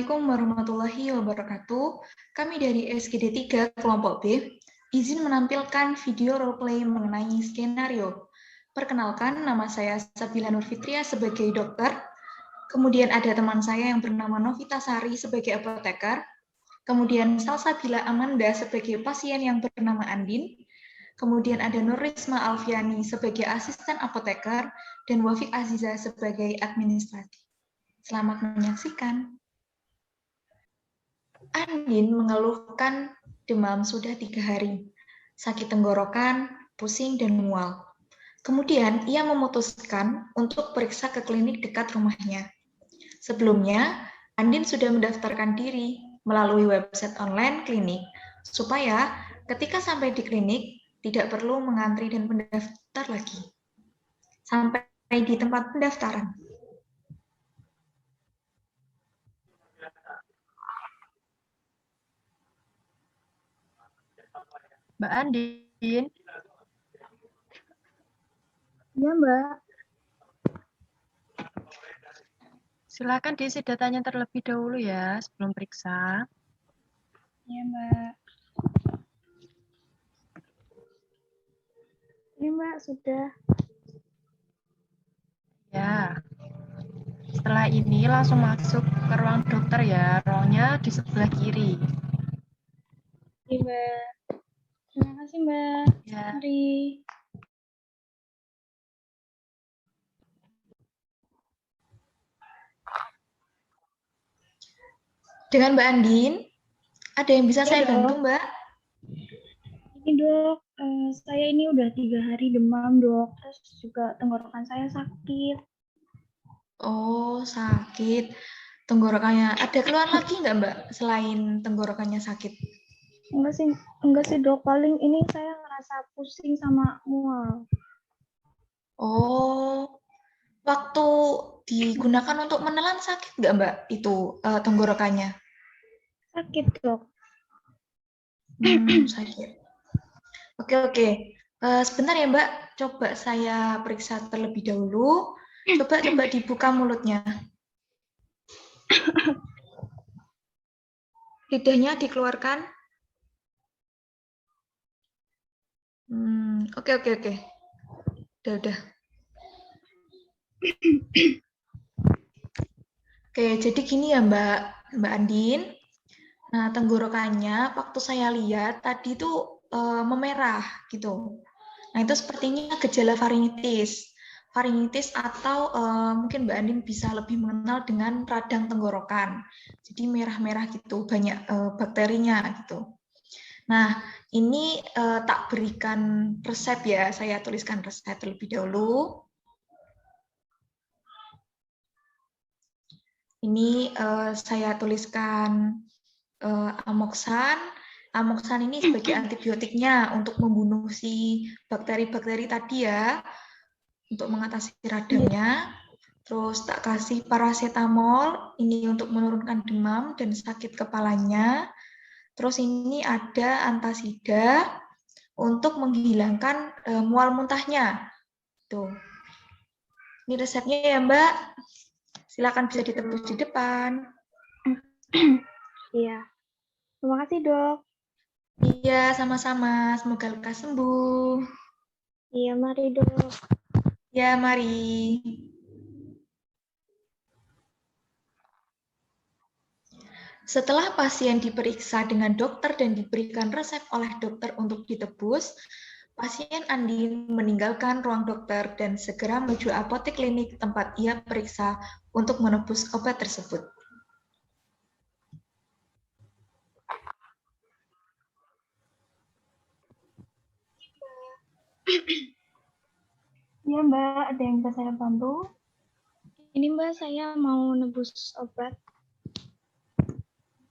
Assalamualaikum warahmatullahi wabarakatuh. Kami dari SGD 3 kelompok B izin menampilkan video roleplay mengenai skenario. Perkenalkan, nama saya Sabila Nurfitria sebagai dokter. Kemudian ada teman saya yang bernama Novita Sari sebagai apoteker. Kemudian Salsabila Amanda sebagai pasien yang bernama Andin. Kemudian ada Nurisma Alfiani sebagai asisten apoteker dan Wafik Aziza sebagai administratif. Selamat menyaksikan. Andin mengeluhkan demam sudah 3 hari, sakit tenggorokan, pusing, dan mual. Kemudian ia memutuskan untuk periksa ke klinik dekat rumahnya. Sebelumnya, Andin sudah mendaftarkan diri melalui website online klinik, supaya ketika sampai di klinik, tidak perlu mengantri dan mendaftar lagi. Sampai di tempat pendaftaran. Mbak Andin. Iya, Mbak. Silakan diisi datanya terlebih dahulu ya sebelum periksa. Iya, Mbak. Ini, Mbak, sudah. Ya. Setelah ini langsung masuk ke ruang dokter ya. Ruangnya di sebelah kiri. Iya, Mbak. Terima kasih, Mbak. Ya. Mari. Dengan Mbak Andin, ada yang bisa saya Dok. bantu, Mbak? Ini, Dok. Saya ini udah 3 hari demam, Dok. Terus juga tenggorokan saya sakit. Oh, sakit. Tenggorokannya. Ada keluhan lagi nggak, Mbak, selain tenggorokannya sakit? Enggak sih, Dok. Paling ini saya ngerasa pusing sama mual. Oh, waktu digunakan untuk menelan sakit nggak, Mbak, itu tenggorokannya? Sakit, Dok. Sakit. Oke. Sebentar ya, Mbak. Coba saya periksa terlebih dahulu. Coba dibuka mulutnya. Lidahnya dikeluarkan. Oke. Udah. Oke, jadi gini ya Mbak Andin. Nah, tenggorokannya waktu saya lihat tadi tuh memerah gitu. Nah, itu sepertinya gejala faringitis. Faringitis atau mungkin Mbak Andin bisa lebih mengenal dengan radang tenggorokan. Jadi merah-merah gitu, banyak bakterinya gitu. Nah, ini tak berikan resep ya, saya tuliskan resep terlebih dahulu. Ini saya tuliskan Amoxan. Amoxan ini sebagai antibiotiknya untuk membunuh si bakteri-bakteri tadi ya, untuk mengatasi radangnya. Terus tak kasih paracetamol, ini untuk menurunkan demam dan sakit kepalanya. Terus ini ada antasida untuk menghilangkan mual muntahnya. Tuh. Ini resepnya ya Mbak. Silakan bisa ditebus di depan. Iya. Terima kasih, Dok. Iya, sama-sama. Semoga lekas sembuh. Iya, mari, Dok. Ya, mari. Setelah pasien diperiksa dengan dokter dan diberikan resep oleh dokter untuk ditebus, pasien Andin meninggalkan ruang dokter dan segera menuju apotek klinik tempat ia periksa untuk menebus obat tersebut. Iya, Mbak. Ada yang bisa saya bantu? Ini, Mbak, saya mau nebus obat.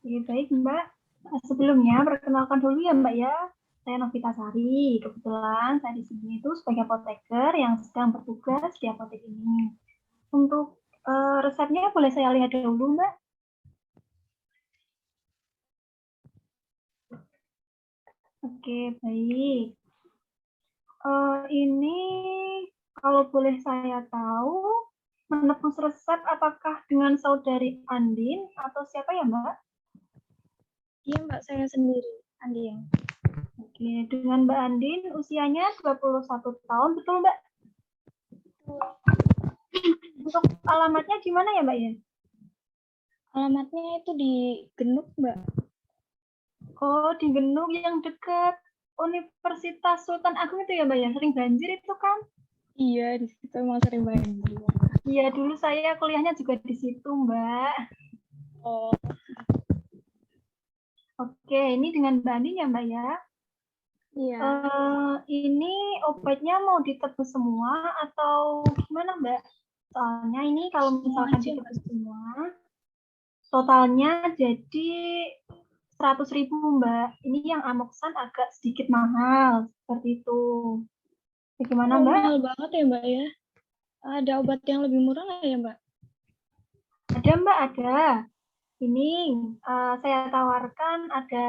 Oke, baik, Mbak. Sebelumnya, perkenalkan dulu ya, Mbak ya. Saya Novita Sari. Kebetulan saya di sini itu sebagai apoteker yang sedang bertugas di apotek ini. Untuk resepnya boleh saya lihat dulu, Mbak? Oke, baik. Ini kalau boleh saya tahu, menebus resep apakah dengan saudari Andin atau siapa ya, Mbak? Iya, Mbak, saya sendiri, Andin. Oke, dengan Mbak Andin usianya 21 tahun, betul Mbak? Untuk alamatnya gimana ya Mbak ya? Alamatnya itu di Genuk, Mbak. Oh, di Genuk yang dekat Universitas Sultan Agung itu ya Mbak ya? Sering banjir itu kan? Iya, di situ emang sering banjir. Iya, dulu saya kuliahnya juga di situ Mbak. Oh, Oke, ini dengan Mbak Andin ya Mbak ya? iya. Ini obatnya mau ditebus semua atau gimana Mbak? Soalnya ini kalau misalkan ditebus semua, totalnya jadi 100.000 Mbak. Ini yang Amoxan agak sedikit mahal, seperti itu. Bagaimana Mbak? Mahal banget ya, Mbak ya. Ada obat yang lebih murah nggak ya, Mbak? Ada Mbak, ada. Ini saya tawarkan ada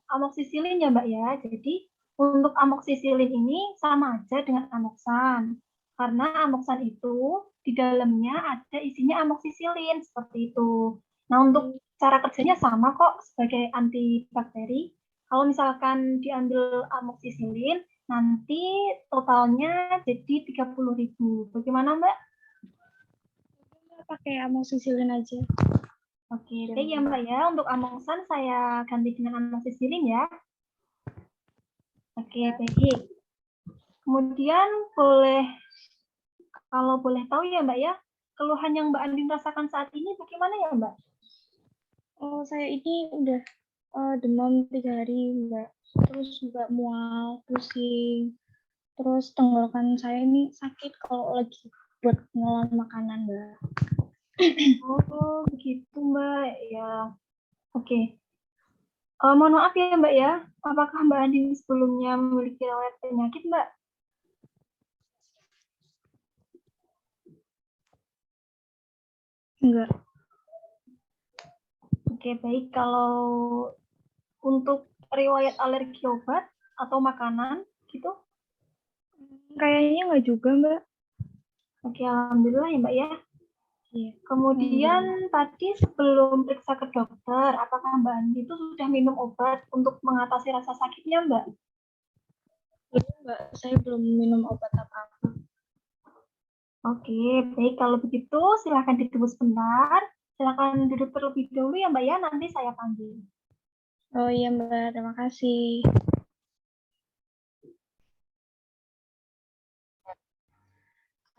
amoxicillin ya Mbak ya. Jadi untuk amoxicillin ini sama aja dengan Amoxan. Karena Amoxan itu di dalamnya ada isinya amoxicillin seperti itu. Nah untuk cara kerjanya sama kok sebagai antibakteri. Kalau misalkan diambil amoxicillin nanti totalnya jadi 30.000. Bagaimana Mbak? Pakai amoxicillin aja. Oke, baik ya Mbak ya. Untuk Amoxan saya ganti dengan amoxicillin ya. Oke, baik. Kemudian kalau boleh tahu ya Mbak ya, keluhan yang Mbak Andin rasakan saat ini bagaimana ya Mbak? Oh, saya ini udah demam 3 hari, Mbak. Terus juga mual, pusing. Terus tenggorokan saya ini sakit kalau lagi buat ngelola makanan, Mbak. Oh, begitu Mbak. Ya, oke. Mohon maaf ya Mbak ya, apakah Mbak Andin sebelumnya memiliki riwayat penyakit Mbak? Enggak. Oke, baik. Kalau untuk riwayat alergi obat atau makanan gitu? Kayaknya enggak juga, Mbak. Oke, alhamdulillah ya Mbak ya. Iya. Kemudian tadi sebelum periksa ke dokter, apakah Mbak Andi itu sudah minum obat untuk mengatasi rasa sakitnya Mbak? Belum, Mbak. Saya belum minum obat apa-apa. Oke, baik. Kalau begitu silakan ditunggu sebentar. Silakan duduk terlebih dahulu ya Mbak ya, nanti saya panggil. Oh iya, Mbak. Terima kasih.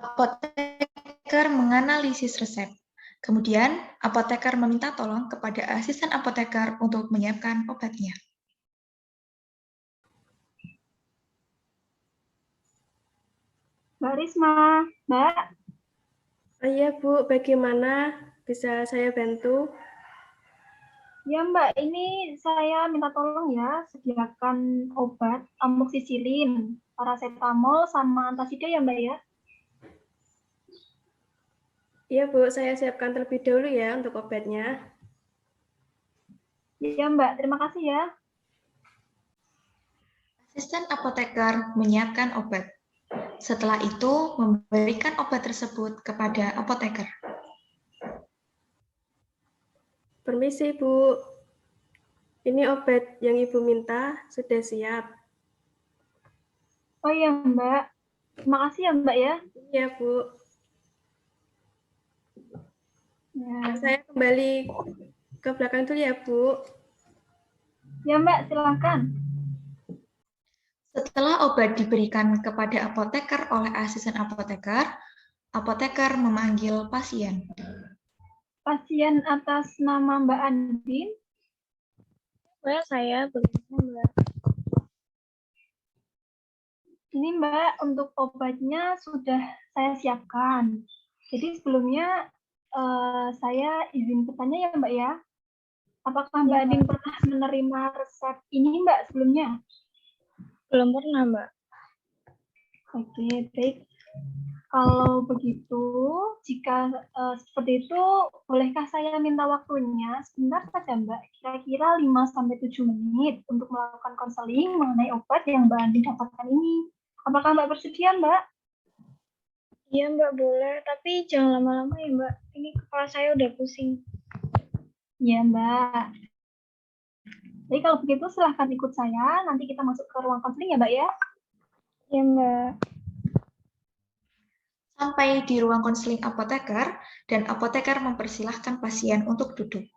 Apoteker menganalisis resep. Kemudian, apoteker meminta tolong kepada asisten apoteker untuk menyiapkan obatnya. Mbak Risma, Mbak. Oh iya Bu, bagaimana bisa saya bantu? Ya Mbak, ini saya minta tolong ya, sediakan obat amoxicillin, paracetamol, sama antasida ya Mbak ya. Iya Bu, saya siapkan terlebih dahulu ya untuk obatnya. Ya Mbak, terima kasih ya. Asisten apoteker menyiapkan obat. Setelah itu, memberikan obat tersebut kepada apoteker. Permisi Bu, ini obat yang Ibu minta sudah siap. Oh iya Mbak, terima kasih ya Mbak ya. Iya Bu. Ya, Saya kembali ke belakang dulu ya Bu. ya Mbak, silakan. Setelah obat diberikan kepada apoteker oleh asisten apoteker, apoteker memanggil pasien. Pasien atas nama Mbak Andin. Mbak, saya bagaimana, Mbak? Ini Mbak, untuk obatnya sudah saya siapkan. Jadi sebelumnya saya izin bertanya ya Mbak ya. Apakah Mbak Andin pernah menerima resep ini Mbak sebelumnya? Belum pernah, Mbak. Oke, baik. Kalau begitu, jika seperti itu, bolehkah saya minta waktunya sebentar saja Mbak, kira-kira 5-7 menit untuk melakukan konseling mengenai obat yang Mbak Andin dapatkan ini. Apakah Mbak bersedia Mbak? Iya Mbak boleh, tapi jangan lama-lama ya Mbak. Ini kepala saya udah pusing. Iya, Mbak. Jadi kalau begitu silahkan ikut saya, nanti kita masuk ke ruang konseling ya, Mbak ya. Iya Mbak. Sampai di ruang konseling apoteker, dan apoteker mempersilahkan pasien untuk duduk.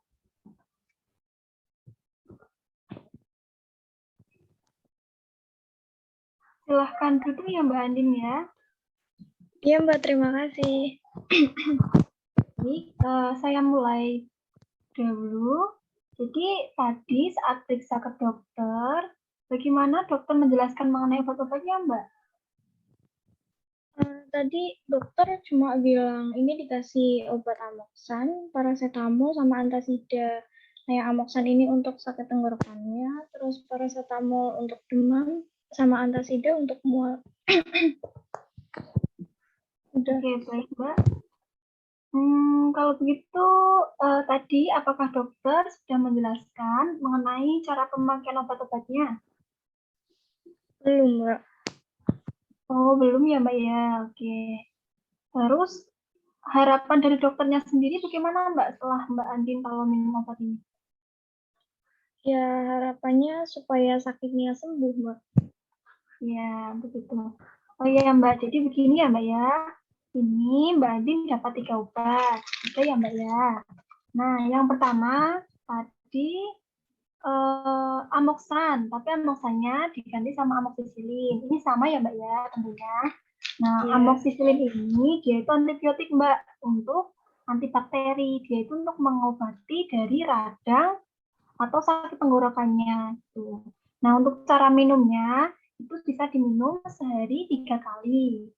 Silahkan duduk ya Mbak Andin ya. Iya Mbak, terima kasih. Jadi saya mulai dulu. Jadi tadi saat periksa ke dokter, bagaimana dokter menjelaskan mengenai obat-obatnya Mbak? Tadi dokter cuma bilang ini dikasih obat amoksan, paracetamol, sama antasida. Nah, yang amoksan ini untuk sakit tenggorokannya, terus paracetamol untuk demam, sama antasida untuk mual. Udah. Oke, baik Mbak. Kalau begitu, tadi apakah dokter sudah menjelaskan mengenai cara pemakaian obat-obatnya? Belum, Mbak. Oh, belum ya Mbak ya, oke. Terus, harapan dari dokternya sendiri bagaimana Mbak setelah Mbak Andin kalau minum obat ini? Ya, harapannya supaya sakitnya sembuh, Mbak. Ya, begitu. Oh iya Mbak, jadi begini ya Mbak ya. Ini Mbak Andin dapat 3 obat. Oke ya Mbak ya. Nah, yang pertama tadi amoksan, tapi amoksannya diganti sama amoksisilin. Ini sama ya Mbak ya tentunya. Nah, Iya. amoksisilin ini dia itu antibiotik Mbak untuk antibakteri. Dia itu untuk mengobati dari radang atau sakit tenggorokannya. Tuh. Nah, untuk cara minumnya itu bisa diminum sehari 3 kali.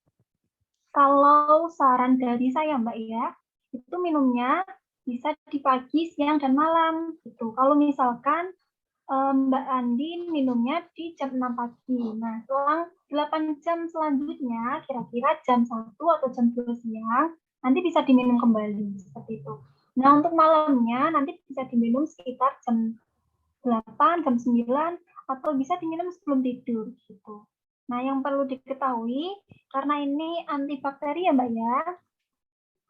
Kalau saran dari saya Mbak ya, itu minumnya bisa di pagi, siang, dan malam. Gitu. Kalau misalkan Mbak Andin minumnya di jam 6 pagi. Nah, selang 8 jam selanjutnya, kira-kira jam 1 atau jam 2 siang, nanti bisa diminum kembali. Seperti itu. Nah, untuk malamnya nanti bisa diminum sekitar jam 8, jam 9, atau bisa diminum sebelum tidur. Gitu. Nah, yang perlu diketahui, karena ini antibakteri ya Mbak ya,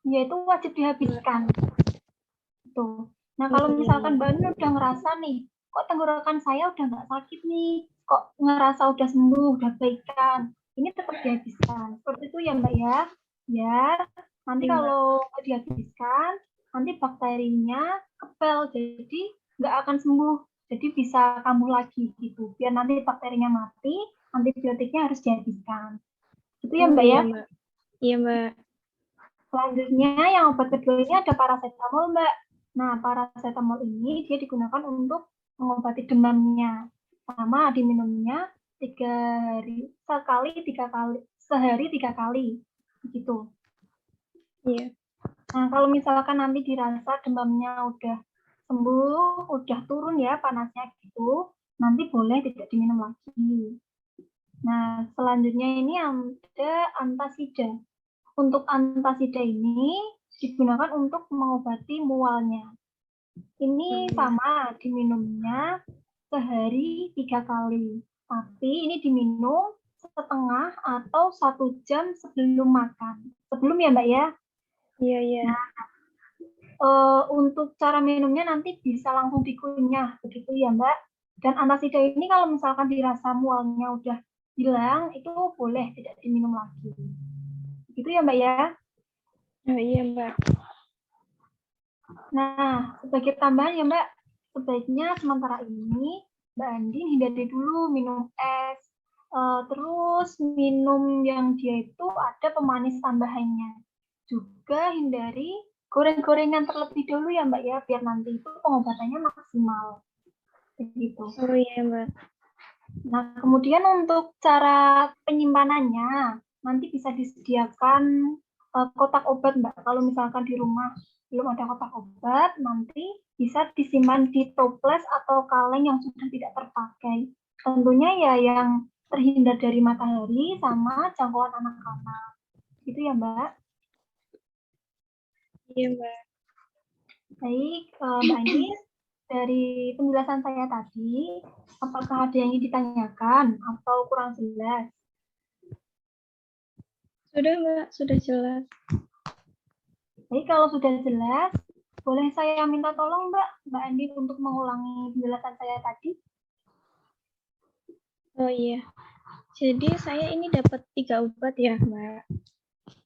yaitu wajib dihabiskan. Tuh. Nah, kalau misalkan Mbak Andin udah ngerasa nih, kok tenggorokan saya udah nggak sakit nih, kok ngerasa udah sembuh, udah baikan, ini tetap dihabiskan. Seperti itu ya Mbak ya, biar nanti kalau dihabiskan, nanti bakterinya kebal, jadi nggak akan sembuh, jadi bisa kambuh lagi gitu. Biar nanti bakterinya mati, antibiotiknya harus dihabiskan. Itu ya Mbak ya. Iya Mbak. Selanjutnya yang obat kedua ini ada paracetamol Mbak. Nah, paracetamol ini dia digunakan untuk mengobati demamnya. Sama diminumnya 3 hari sehari 3 kali. Begitu. Iya. Nah, kalau misalkan nanti dirasa demamnya udah sembuh, udah turun ya panasnya gitu, nanti boleh tidak diminum lagi. Nah, selanjutnya ini ada antasida. Untuk antasida ini digunakan untuk mengobati mualnya. Ini sama diminumnya sehari 3 kali. Tapi ini diminum setengah atau 1 jam sebelum makan. Sebelum ya Mbak ya? Iya, iya. Nah, untuk cara minumnya nanti bisa langsung dikunyah. Begitu ya Mbak? Dan antasida ini kalau misalkan dirasa mualnya udah hilang, itu boleh tidak diminum lagi. Begitu ya Mbak ya? Oh, iya Mbak. Nah, sebagai tambahan ya Mbak, sebaiknya sementara ini Mbak Andin hindari dulu minum es, terus minum yang dia itu ada pemanis tambahannya. Juga hindari goreng-gorengan terlebih dahulu ya Mbak ya, biar nanti itu pengobatannya maksimal. Begitu. Oh iya Mbak. Nah, kemudian untuk cara penyimpanannya, nanti bisa disediakan kotak obat Mbak. Kalau misalkan di rumah belum ada kotak obat, nanti bisa disimpan di toples atau kaleng yang sudah tidak terpakai. Tentunya ya yang terhindar dari matahari sama jangkauan anak-anak. Gitu ya Mbak. Iya Mbak. Baik, Mbak Andin, dari penjelasan saya tadi, apakah ada yang ingin ditanyakan atau kurang jelas? Sudah, Mbak, sudah jelas. Baik, kalau sudah jelas, boleh saya minta tolong Mbak Andi untuk mengulangi penjelasan saya tadi? Oh iya, jadi saya ini dapat 3 obat ya, Mbak.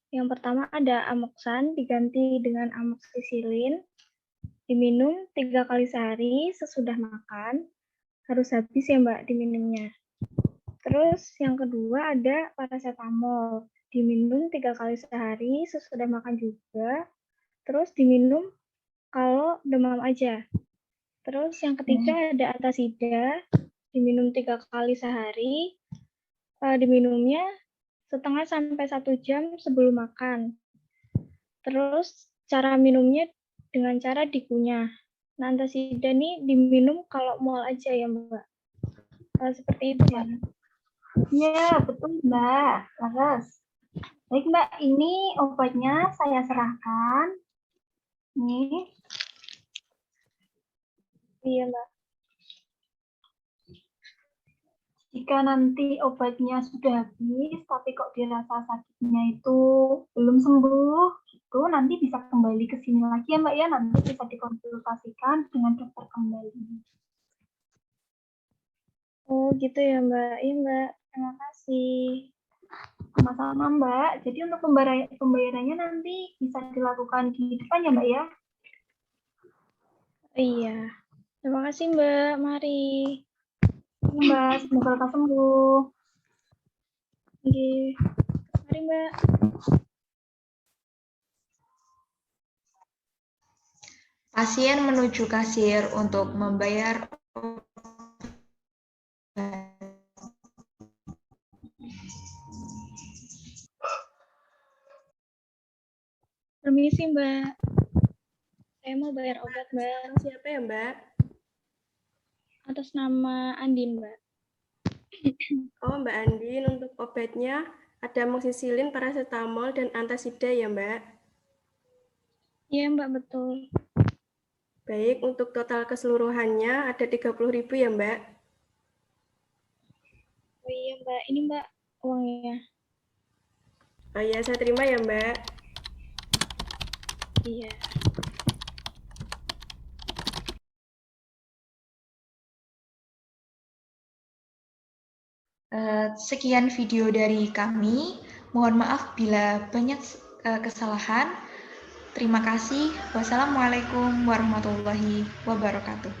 Yang pertama ada Amoxan diganti dengan amoxicillin, diminum 3 kali sehari sesudah makan, harus habis ya Mbak diminumnya. Terus yang kedua ada paracetamol, diminum 3 kali sehari sesudah makan juga, terus diminum kalau demam aja. Terus yang ketiga ada antasida, diminum 3 kali sehari, diminumnya setengah sampai 1 jam sebelum makan. Terus cara minumnya dengan cara dikunyah. Nah, antasida ini diminum kalau mual aja ya Mbak. Seperti itu Mbak. Iya, betul Mbak. Laras. Baik Mbak, ini obatnya saya serahkan. Nih. Iya Mbak. Jika nanti obatnya sudah habis, tapi kok dirasa sakitnya itu belum sembuh, gitu, nanti bisa kembali ke sini lagi ya Mbak ya, nanti bisa dikonsultasikan dengan dokter kembali. Oh gitu ya Mbak. Iya Mbak, terima kasih. Sama-sama Mbak, jadi untuk pembayarannya nanti bisa dilakukan di depan ya Mbak ya. Iya, terima kasih Mbak. Mari. Mbak, semoga lekas sembuh. Oke. Mari Mbak. Pasien menuju kasir untuk membayar Permisi Mbak. Saya mau bayar obat Mbak. Siapa ya, Mbak? Atas nama Andin Mbak. Oh, Mbak Andin, untuk obatnya ada amoxicillin, paracetamol, dan antasida ya, Mbak? Iya Mbak, betul. Baik, untuk total keseluruhannya ada 30.000 ya, Mbak? Oh iya Mbak, ini Mbak uangnya. Oh iya, saya terima ya, Mbak. Iya. Sekian video dari kami. Mohon maaf bila banyak kesalahan. Terima kasih. Wassalamualaikum warahmatullahi wabarakatuh.